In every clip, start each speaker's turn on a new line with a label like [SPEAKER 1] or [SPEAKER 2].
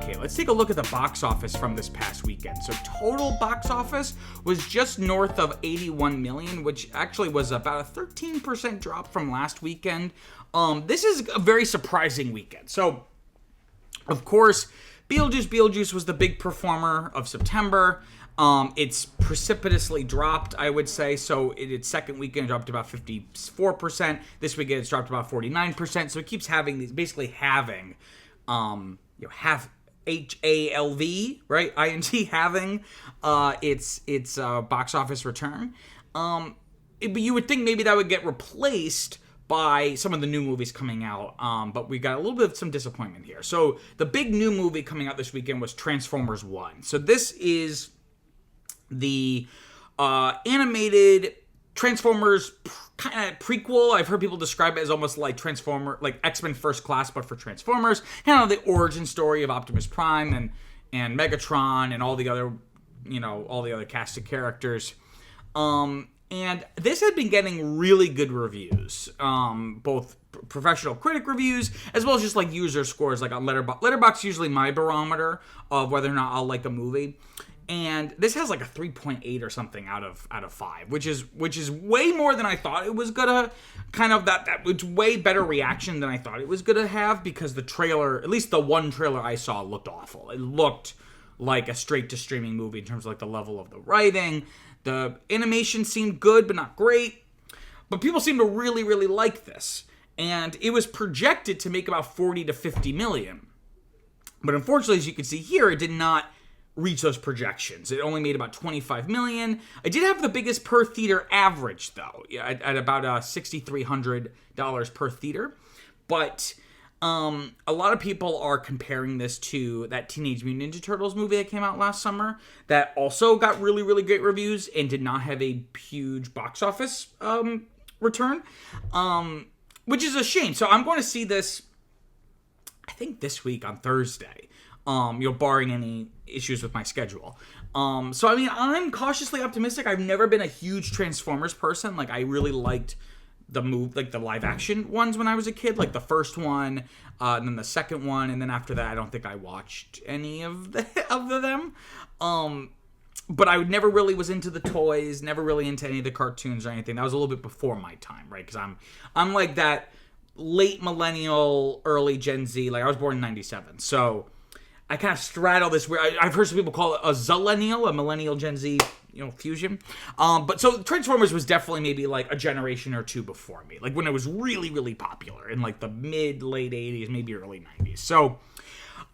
[SPEAKER 1] Okay, let's take a look at the box office from this past weekend. So total box office was just north of 81 million, which actually was about a 13% drop from last weekend. This is a very surprising weekend. So, of course, Beetlejuice was the big performer of September. It's precipitously dropped, I would say. So its second weekend dropped about 54%. This weekend it's dropped about 49%. So it keeps having these, basically having, have HALV, right? INT having its box office return. But you would think maybe that would get replaced by some of the new movies coming out, but we got a little bit of some disappointment here. So the big new movie coming out this weekend was Transformers 1. So this is the animated Transformers kind of prequel. I've heard people describe it as almost like X-Men First Class, but for Transformers. Kind of the origin story of Optimus Prime and Megatron and all the other cast of characters. And this had been getting really good reviews, both professional critic reviews as well as just like user scores, like on Letterboxd. Letterboxd is usually my barometer of whether or not I'll like a movie. And this has like a 3.8 or something out of 5, which is way more than I thought it was gonna. Kind of that it's way better reaction than I thought it was gonna have, because the trailer, at least the one trailer I saw, looked awful. It looked like a straight to streaming movie in terms of like the level of the writing. The animation seemed good, but not great. But people seem to really, really like this. And it was projected to make about 40 to 50 million. But unfortunately, as you can see here, it did not reach those projections. It only made about 25 million. I did have the biggest per theater average, though, at about $6,300 per theater. But a lot of people are comparing this to that Teenage Mutant Ninja Turtles movie that came out last summer that also got really, really great reviews and did not have a huge box office return, which is a shame. So I'm going to see this, I think, this week on Thursday, barring any issues with my schedule. So, I mean, I'm cautiously optimistic. I've never been a huge Transformers person. Like, I really liked the live action ones when I was a kid, like the first one, and then the second one, and then after that, I don't think I watched any of them. But I never really was into the toys, never really into any of the cartoons or anything. That was a little bit before my time, right? Because I'm like that late millennial, early Gen Z. Like, I was born in '97, so I kind of straddle this weird. I've heard some people call it a Zillennial, a millennial Gen Z, fusion. But so Transformers was definitely maybe like a generation or two before me, like when it was really, really popular in like the late 80s, maybe early 90s. So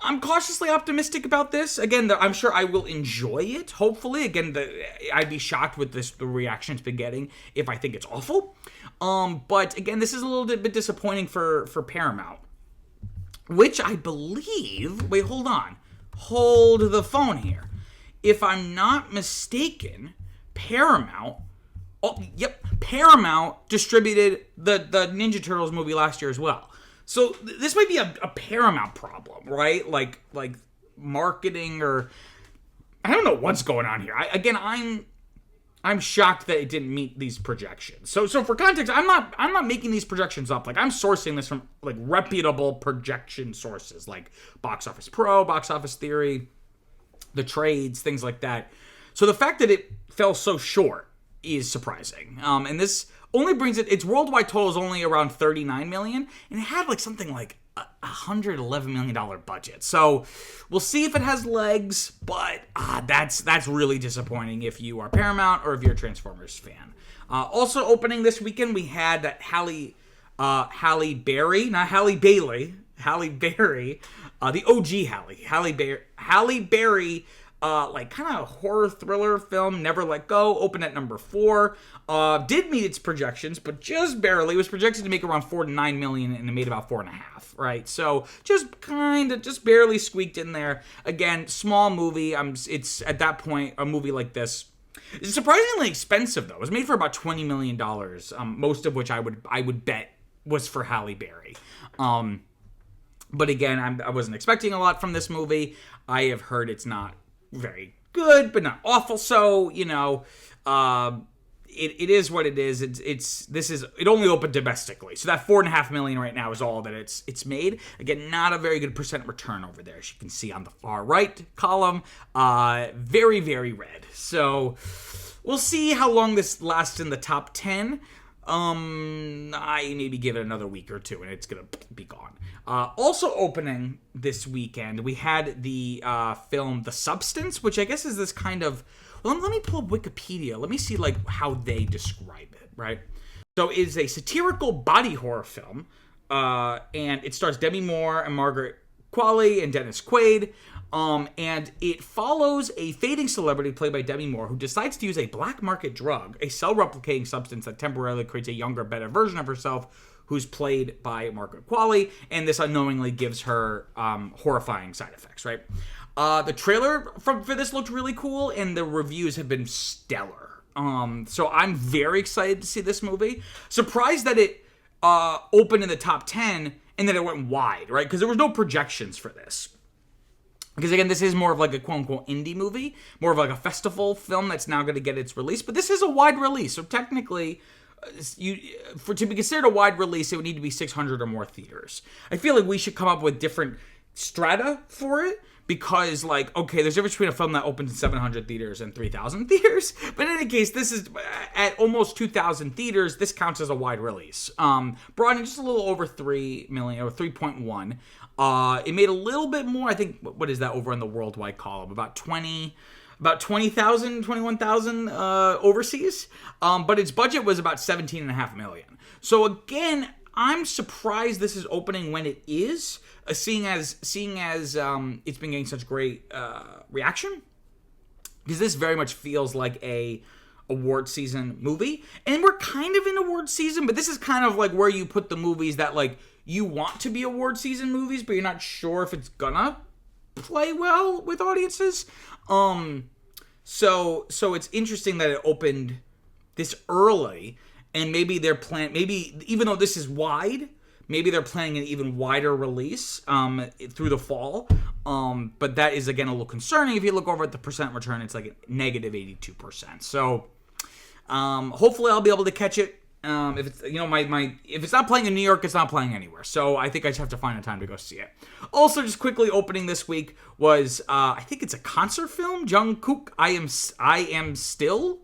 [SPEAKER 1] I'm cautiously optimistic about this. Again, I'm sure I will enjoy it, hopefully. Again, I'd be shocked with the reaction it's been getting if I think it's awful. But again, this is a little bit disappointing for Paramount, which I believe, wait, hold on. Hold the phone here. If I'm not mistaken, Paramount distributed the Ninja Turtles movie last year as well. So this might be a Paramount problem, right? Like marketing, or I don't know what's going on here. I'm shocked that it didn't meet these projections. So for context, I'm not making these projections up. Like, I'm sourcing this from like reputable projection sources, like Box Office Pro, Box Office Theory, the trades, things like that. So the fact that it fell so short is surprising. And this only brings its worldwide total is only around 39 million, and it had like something like $111 million budget. So we'll see if it has legs, but that's really disappointing if you are Paramount or if you're a Transformers fan. Also opening this weekend, we had that Halle Berry, not Halle Bailey, Halle Berry, the OG Halle Berry, like kind of horror thriller film, Never Let Go, opened at number 4. Did meet its projections, but just barely. It was projected to make around 4 to 9 million, and it made about 4.5, right? So just barely squeaked in there. Again, small movie. It's at that point, a movie like this, it's surprisingly expensive though. It was made for about $20 million, most of which I would bet was for Halle Berry. But again, I wasn't expecting a lot from this movie. I have heard it's not very good, but not awful. So, it is what it is. It only opened domestically, so that $4.5 million right now is all that it's made. Again, not a very good percent return over there, as you can see on the far right column. Very, very red. So we'll see how long this lasts in the top 10. I maybe give it another week or two and it's gonna be gone. Also opening this weekend, we had the film The Substance, which I guess is this kind of... Well, let me pull up Wikipedia. Let me see like how they describe it, right? So it is a satirical body horror film, and it stars Demi Moore and Margaret Qualley and Dennis Quaid. And it follows a fading celebrity played by Demi Moore who decides to use a black market drug, a cell-replicating substance that temporarily creates a younger, better version of herself, who's played by Margaret Qualley, and this unknowingly gives her horrifying side effects, right? The trailer for this looked really cool, and the reviews have been stellar. So I'm very excited to see this movie. Surprised that it opened in the top 10 and that it went wide, right? Because there was no projections for this. Because, again, this is more of like a quote-unquote indie movie, more of like a festival film that's now going to get its release. But this is a wide release, so technically, to be considered a wide release, it would need to be 600 or more theaters. I feel like we should come up with different strata for it. Because, like, okay, there's a difference between a film that opens in 700 theaters and 3,000 theaters. But in any case, this is at almost 2,000 theaters. This counts as a wide release. Brought in just a little over 3 million, or 3.1. It made a little bit more, I think, what is that over on the worldwide column? About 20,000, 21,000 overseas. But its budget was about 17.5 million. So, again, I'm surprised this is opening when it is, seeing as it's been getting such great reaction, because this very much feels like a award season movie, and we're kind of in award season, but this is kind of like where you put the movies that like you want to be award season movies, but you're not sure if it's gonna play well with audiences. So it's interesting that it opened this early. And maybe they're planning, even though this is wide, maybe they're planning an even wider release through the fall. But that is, again, a little concerning. If you look over at the percent return, it's like a negative 82%. So hopefully I'll be able to catch it. If it's if it's not playing in New York, it's not playing anywhere. So I think I just have to find a time to go see it. Also, just quickly opening this week was I think it's a concert film. Jungkook, I am still.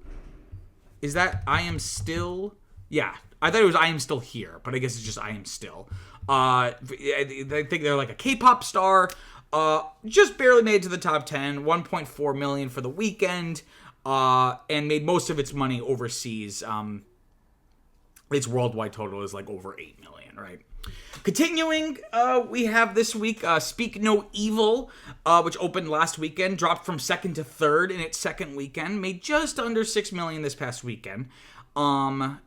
[SPEAKER 1] Is that I Am Still? Yeah, I thought it was I Am Still Here, but I guess it's just I Am Still. I think they're like a K-pop star. Just barely made it to the top 10. 1.4 million for the weekend, and made most of its money overseas. Its worldwide total is like over 8 million, right? Continuing, we have this week Speak No Evil, which opened last weekend, dropped from second to third in its second weekend, made just under 6 million this past weekend. What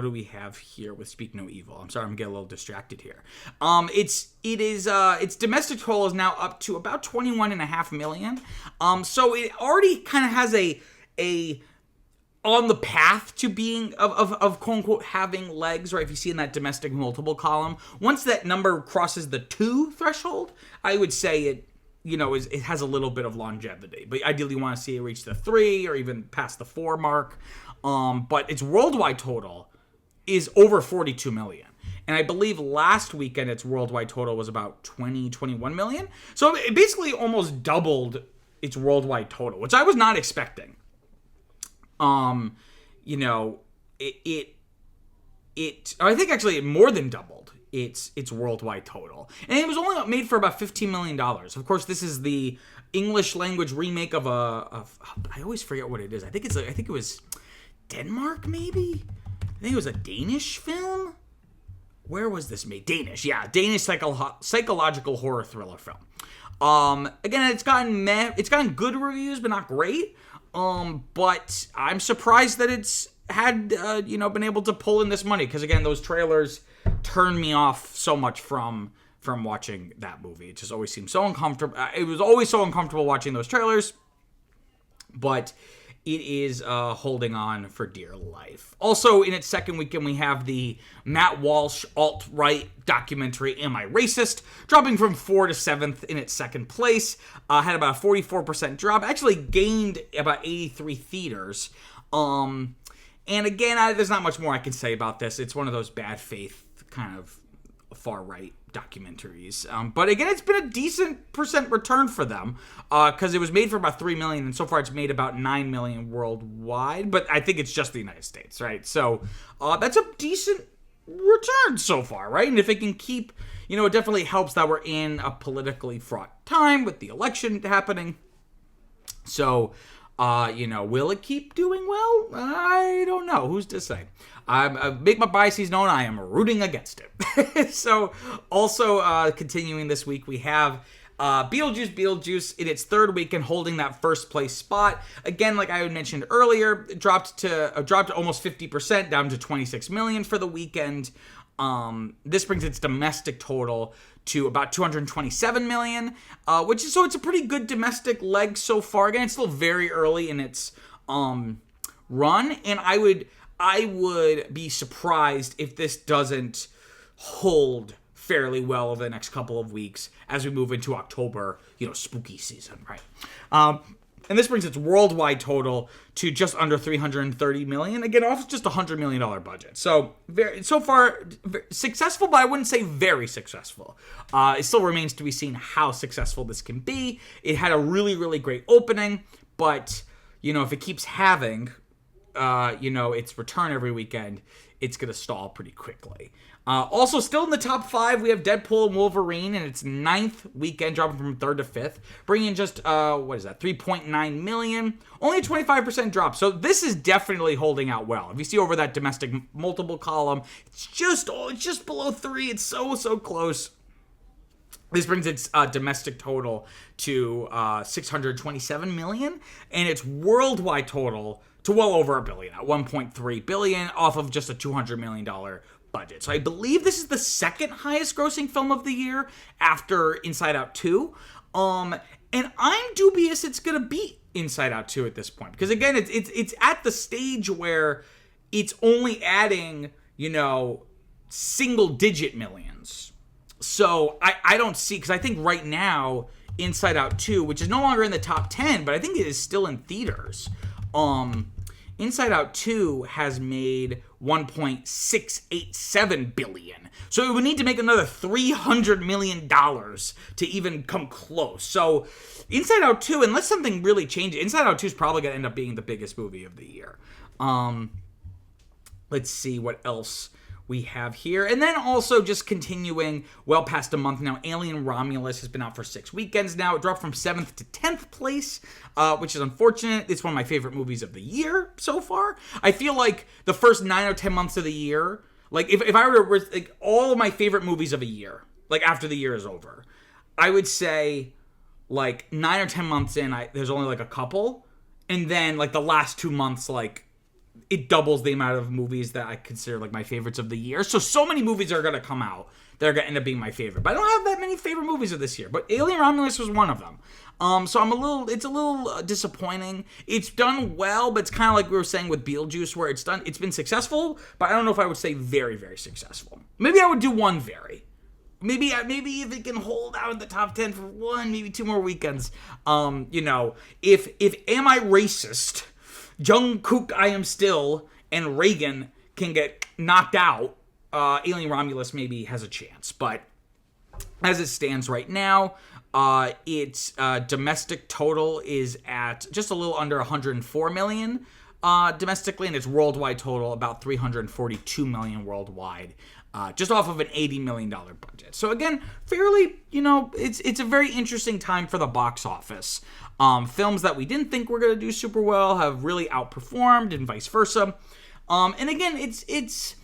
[SPEAKER 1] do we have here with Speak No Evil? I'm sorry, I'm getting a little distracted here. Its domestic total is now up to about 21.5 million. So it already kind of has a on the path to being of quote unquote having legs, right? If you see in that domestic multiple column, once that number crosses the 2 threshold, I would say it has a little bit of longevity. But ideally, you want to see it reach the 3 or even past the 4 mark. But its worldwide total is over 42 million. And I believe last weekend its worldwide total was about 21 million. So it basically almost doubled its worldwide total, which I was not expecting. I think actually it more than doubled its worldwide total. And it was only made for about $15 million. Of course, this is the English language remake of I always forget what it is. I think it was Denmark, maybe? I think it was a Danish film. Where was this made? Danish psychological horror thriller film. Again, it's gotten good reviews, but not great. But I'm surprised that it's had, been able to pull in this money. Because, again, those trailers turned me off so much from watching that movie. It just always seemed so uncomfortable. It was always so uncomfortable watching those trailers. But it is holding on for dear life. Also, in its second weekend, we have the Matt Walsh alt-right documentary, Am I Racist?, dropping from 4 to 7th in its second place. Had about a 44% drop. Actually gained about 83 theaters. And again, there's not much more I can say about this. It's one of those bad faith kind of far right documentaries. But again, it's been a decent percent return for them because it was made for about $3 million, and so far it's made about $9 million worldwide. But I think it's just the United States, right? So that's a decent return so far, right? And if it can keep, it definitely helps that we're in a politically fraught time with the election happening. So, will it keep doing well? I don't know. Who's to say? I make my biases known. I am rooting against it. So, also continuing this week, we have Beetlejuice in its third weekend holding that first place spot. Again, like I had mentioned earlier, it dropped almost 50%, down to 26 million for the weekend. This brings its domestic total to about 227 million, it's a pretty good domestic leg so far. Again, it's still very early in its run, and I would be surprised if this doesn't hold fairly well over the next couple of weeks as we move into October, spooky season, right? And this brings its worldwide total to just under 330 million. Again, off just $100 million budget. So so far successful, but I wouldn't say very successful. It still remains to be seen how successful this can be. It had a really, really great opening, but if it keeps having its return every weekend, it's going to stall pretty quickly. Also, still in the top 5, we have Deadpool and Wolverine in its 9th weekend, dropping from 3rd to 5th, bringing in just, 3.9 million. Only a 25% drop, so this is definitely holding out well. If you see over that domestic multiple column, it's just below 3. It's so close. This brings its domestic total to 627 million, and its worldwide total to well over $1 billion, at 1.3 billion, off of just a $200 million budget. So I believe this is the second highest grossing film of the year after Inside Out 2. And I'm dubious it's going to beat Inside Out 2 at this point, because again, it's at the stage where it's only adding, single digit millions. So I don't see, because I think right now Inside Out 2, which is no longer in the top 10, but I think it is still in theaters, Inside Out 2 has made $1.687 billion. So it would need to make another $300 million to even come close. So Inside Out 2, unless something really changes, Inside Out 2 is probably going to end up being the biggest movie of the year. Let's see what else we have here. And then also just continuing well past a month now, Alien Romulus has been out for 6 weekends now. It dropped from 7th to 10th place, which is unfortunate. It's one of my favorite movies of the year so far. I feel like the first 9 or 10 months of the year, like if I were to, like, all of my favorite movies of a year, like after the year is over, I would say like 9 or 10 months in, there's only like a couple. And then like the last 2 months, like, it doubles the amount of movies that I consider like my favorites of the year. So many movies are going to come out that are going to end up being my favorite. But I don't have that many favorite movies of this year. But Alien Romulus was one of them. So it's a little disappointing. It's done well, but it's kind of like we were saying with Beetlejuice, where it's been successful, but I don't know if I would say very, very successful. Maybe I would do one very. Maybe if it can hold out in the top 10 for one, maybe 2 more weekends. If Am I Racist, Jungkook I Am Still, and Reagan can get knocked out, Alien Romulus maybe has a chance. But as it stands right now, its domestic total is at just a little under 104 million domestically, and its worldwide total about 342 million worldwide, just off of an $80 million budget. So again, fairly, it's a very interesting time for the box office. Films that we didn't think were going to do super well have really outperformed, and vice versa. And again, it's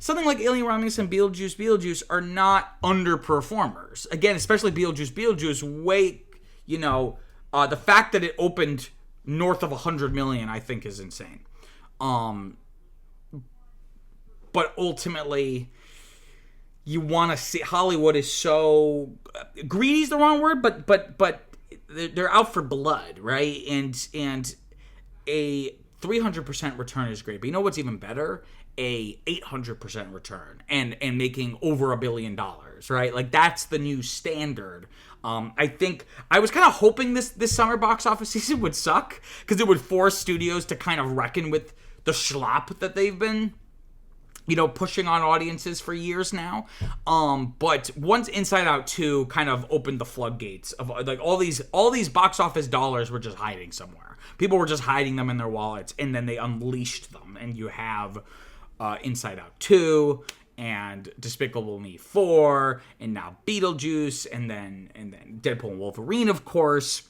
[SPEAKER 1] something like Alien Romulus and Beetlejuice are not underperformers. Again, especially Beetlejuice, the fact that it opened north of 100 million, I think, is insane. But ultimately, you want to see, Hollywood is so greedy is the wrong word, but they're out for blood, right? And a 300% return is great. But you know what's even better a 800% return and making over $1 billion, right? Like, that's the new standard. I think I was kind of hoping this summer box office season would suck, because it would force studios to kind of reckon with the schlop that they've been, pushing on audiences for years now. But once Inside Out 2 kind of opened the floodgates of, like, all these box office dollars were just hiding somewhere. People were just hiding them in their wallets, and then they unleashed them, and you have Inside Out 2 and Despicable Me 4 and now Beetlejuice and then Deadpool and Wolverine, of course.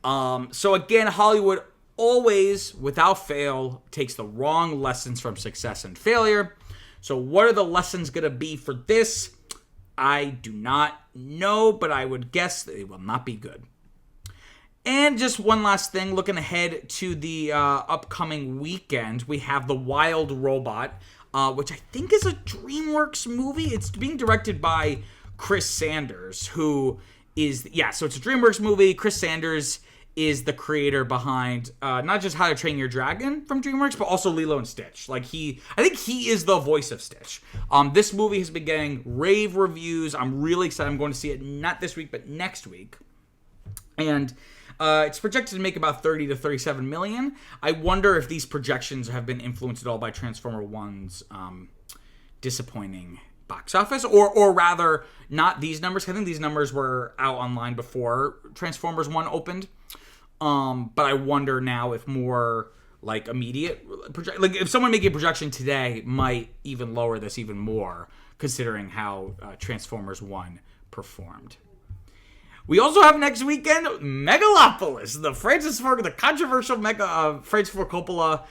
[SPEAKER 1] So again, Hollywood always, without fail, takes the wrong lessons from success and failure. So what are the lessons going to be for this? I do not know, but I would guess that it will not be good. And just one last thing, looking ahead to the upcoming weekend, we have The Wild Robot, which I think is a DreamWorks movie. It's being directed by Chris Sanders, who is, so it's a DreamWorks movie. Chris Sanders is the creator behind not just How to Train Your Dragon from DreamWorks, but also Lilo and Stitch. I think he is the voice of Stitch. This movie has been getting rave reviews. I'm really excited. I'm going to see it not this week, but next week. And it's projected to make about 30 to 37 million. I wonder if these projections have been influenced at all by Transformer 1's disappointing box office, or rather, not these numbers. I think these numbers were out online before Transformers 1 opened. But I wonder now if more like immediate if someone making a projection today might even lower this even more, considering how Transformers 1 performed. We also have next weekend Megalopolis, the controversial Francis Ford Coppola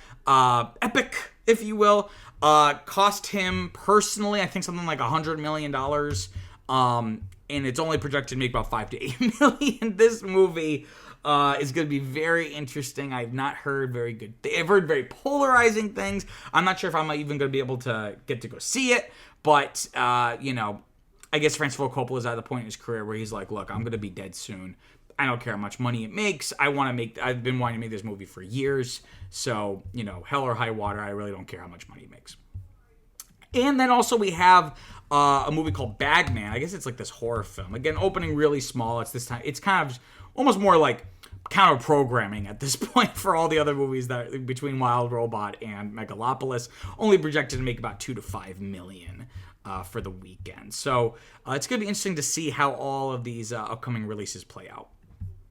[SPEAKER 1] epic, if you will. Cost him personally, I think, something like $100 million. And it's only projected to make about 5 to 8 million. This movie is going to be very interesting. I've not heard very good. I've heard very polarizing things. I'm not sure if I'm even going to be able to get to go see it. But, I guess Francis Ford Coppola is at the point in his career where he's like, look, I'm going to be dead soon. I don't care how much money it makes. I've been wanting to make this movie for years. So, hell or high water, I really don't care how much money it makes. And then also we have a movie called Bagman. I guess it's like this horror film. Again, opening really small. It's kind of almost more like counter programming at this point for all the other movies that between Wild Robot and Megalopolis, only projected to make about 2 to 5 million for the weekend. So it's going to be interesting to see how all of these upcoming releases play out.